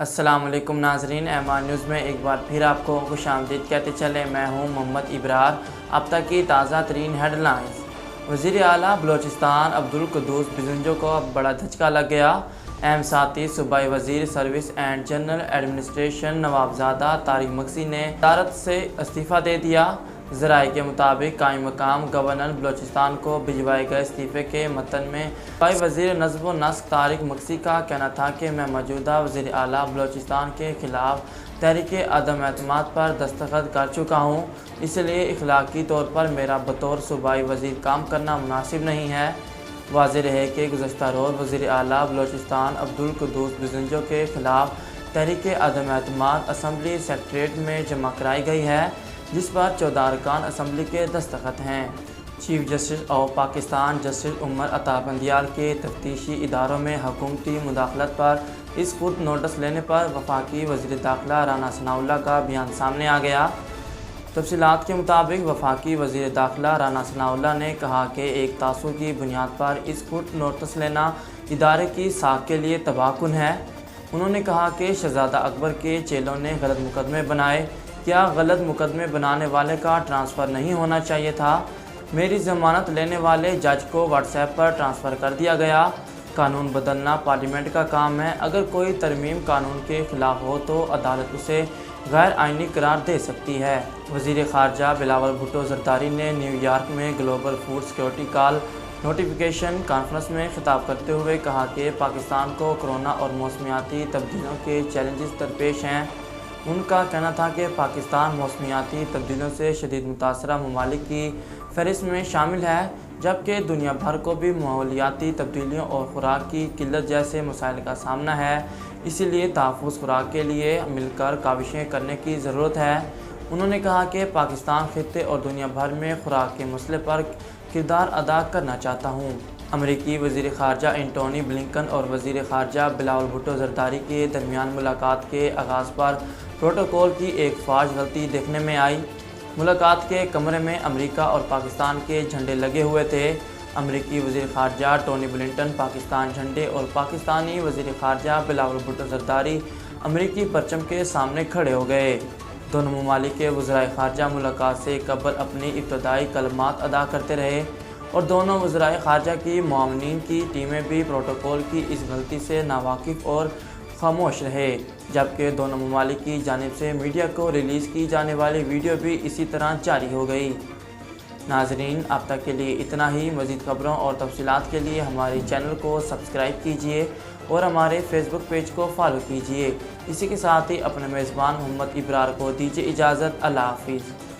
السلام علیکم ناظرین، اعمال نیوز میں ایک بار پھر آپ کو خوش آمدید کہتے چلے۔ میں ہوں محمد ابرار۔ اب تک کی تازہ ترین ہیڈ لائنز۔ وزیر اعلیٰ بلوچستان عبدالقدوس بزنجو کو اب بڑا دھچکا لگ گیا۔ اہم ساتھی صوبائی وزیر service and general administration نوابزادہ Tariq mixie نے صدارت سے استعفیٰ دے دیا۔ ذرائع کے مطابق قائم مقام گورنر بلوچستان کو بھجوائے گئے استعفے کے متن میں صوبائی وزیر نظم و نسق طارق مکسی کا کہنا تھا کہ میں موجودہ وزیر اعلیٰ بلوچستان کے خلاف تحریک عدم اعتماد پر دستخط کر چکا ہوں، اس لیے اخلاقی طور پر میرا بطور صوبائی وزیر کام کرنا مناسب نہیں ہے۔ واضح رہے کہ گزشتہ روز وزیر اعلیٰ بلوچستان عبدالقدوس بزنجو کے خلاف تحریک عدم اعتماد اسمبلی سیکریٹریٹ میں جمع کرائی گئی ہے، جس پر 14 ارکان اسمبلی کے دستخط ہیں۔ Chief justice of Pakistan justice Umar Ata Bandial کے تفتیشی اداروں میں حکومتی مداخلت پر اس خود نوٹس لینے پر وفاقی وزیر داخلہ رانا ثناءاللہ کا بیان سامنے آ گیا۔ تفصیلات کے مطابق وفاقی وزیر داخلہ رانا ثناءاللہ نے کہا کہ ایک تاثر کی بنیاد پر اس خود نوٹس لینا ادارے کی ساکھ کے لیے تباہ کن ہے۔ انہوں نے کہا کہ شہزادہ اکبر کے چیلوں نے غلط مقدمے بنائے، کیا غلط مقدمے بنانے والے کا ٹرانسفر نہیں ہونا چاہیے تھا؟ میری ضمانت لینے والے جج کو واٹس ایپ پر ٹرانسفر کر دیا گیا۔ قانون بدلنا پارلیمنٹ کا کام ہے، اگر کوئی ترمیم قانون کے خلاف ہو تو عدالت اسے غیر آئینی قرار دے سکتی ہے۔ وزیر خارجہ بلاول بھٹو زرداری نے نیو یارک میں گلوبل فوڈ سیکورٹی کال نوٹیفیکیشن کانفرنس میں خطاب کرتے ہوئے کہا کہ پاکستان کو کورونا اور موسمیاتی تبدیلیوں کے چیلنجز درپیش ہیں۔ ان کا کہنا تھا کہ پاکستان موسمیاتی تبدیلیوں سے شدید متاثرہ ممالک کی فہرست میں شامل ہے، جبکہ دنیا بھر کو بھی ماحولیاتی تبدیلیوں اور خوراک کی قلت جیسے مسائل کا سامنا ہے، اسی لیے تحفظ خوراک کے لیے مل کر کاوشیں کرنے کی ضرورت ہے۔ انہوں نے کہا کہ پاکستان خطے اور دنیا بھر میں خوراک کے مسئلے پر کردار ادا کرنا چاہتا ہوں۔ امریکی وزیر خارجہ اینٹونی بلنکن اور وزیر خارجہ بلاول بھٹو زرداری کے درمیان ملاقات کے آغاز پر پروٹوکول کی ایک فاش غلطی دیکھنے میں آئی۔ ملاقات کے کمرے میں امریکہ اور پاکستان کے جھنڈے لگے ہوئے تھے۔ امریکی وزیر خارجہ ٹونی بلنکن پاکستان جھنڈے اور پاکستانی وزیر خارجہ بلاول بھٹو زرداری امریکی پرچم کے سامنے کھڑے ہو گئے۔ دونوں ممالک کے وزرائے خارجہ ملاقات سے قبل اپنی ابتدائی کلمات ادا کرتے رہے اور دونوں وزرائے خارجہ کی معاونین کی ٹیمیں بھی پروٹوکول کی اس غلطی سے ناواقف اور خاموش رہے، جبکہ دونوں ممالک کی جانب سے میڈیا کو ریلیز کی جانے والی ویڈیو بھی اسی طرح جاری ہو گئی۔ ناظرین، اب تک کے لیے اتنا ہی۔ مزید خبروں اور تفصیلات کے لیے ہمارے چینل کو سبسکرائب کیجیے اور ہمارے فیس بک پیج کو فالو کیجیے۔ اسی کے ساتھ ہی اپنے میزبان محمد ابرار کو دیجیے اجازت۔ اللہ حافظ۔